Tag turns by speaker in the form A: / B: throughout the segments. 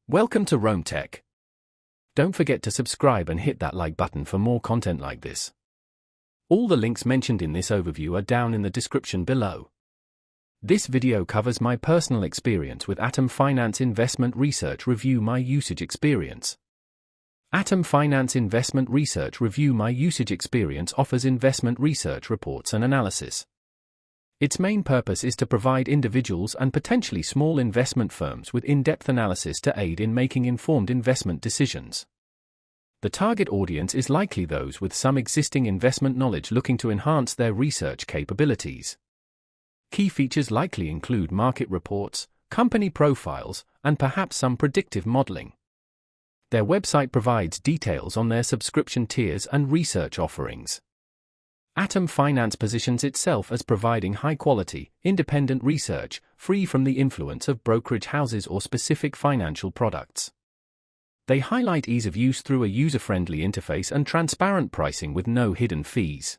A: Welcome to Rome Tech. Don't forget to subscribe and hit that like button for more content like this. All the links mentioned in this overview are down in the description below. This video covers my personal experience with Atom Finance Investment Research Review My Usage Experience. Atom Finance Investment Research Review My Usage Experience offers investment research reports and analysis. Its main purpose is to provide individuals and potentially small investment firms with in-depth analysis to aid in making informed investment decisions. The target audience is likely those with some existing investment knowledge looking to enhance their research capabilities. Key features likely include market reports, company profiles, and perhaps some predictive modeling. Their website provides details on their subscription tiers and research offerings. Atom Finance positions itself as providing high-quality, independent research, free from the influence of brokerage houses or specific financial products. They highlight ease of use through a user-friendly interface and transparent pricing with no hidden fees.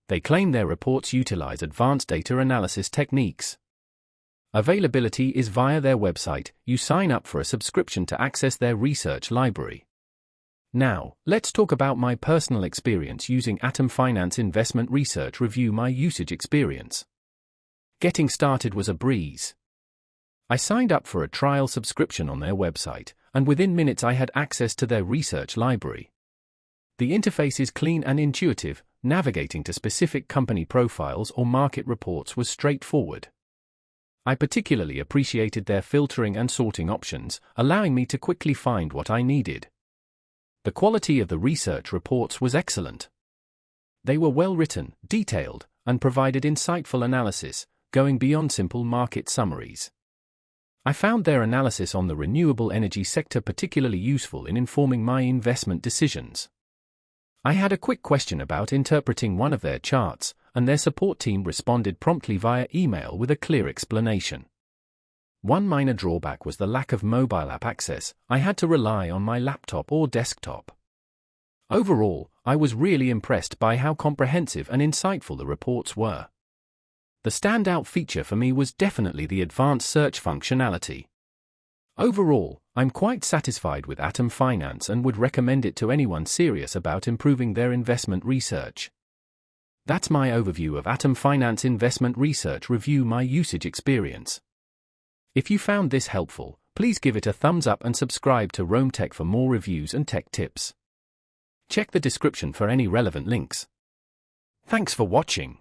A: They claim their reports utilize advanced data analysis techniques. Availability is via their website. You sign up for a subscription to access their research library. Now, let's talk about my personal experience using Atom Finance Investment Research Review My Usage Experience. Getting started was a breeze. I signed up for a trial subscription on their website, and within minutes I had access to their research library. The interface is clean and intuitive, navigating to specific company profiles or market reports was straightforward. I particularly appreciated their filtering and sorting options, allowing me to quickly find what I needed. The quality of the research reports was excellent. They were well written, detailed, and provided insightful analysis, going beyond simple market summaries. I found their analysis on the renewable energy sector particularly useful in informing my investment decisions. I had a quick question about interpreting one of their charts, and their support team responded promptly via email with a clear explanation. One minor drawback was the lack of mobile app access. I had to rely on my laptop or desktop. Overall, I was really impressed by how comprehensive and insightful the reports were. The standout feature for me was definitely the advanced search functionality. Overall, I'm quite satisfied with Atom Finance and would recommend it to anyone serious about improving their investment research. That's my overview of Atom Finance Investment Research Review My Usage Experience. If you found this helpful, please give it a thumbs up and subscribe to Rome Tech for more reviews and tech tips. Check the description for any relevant links. Thanks for watching.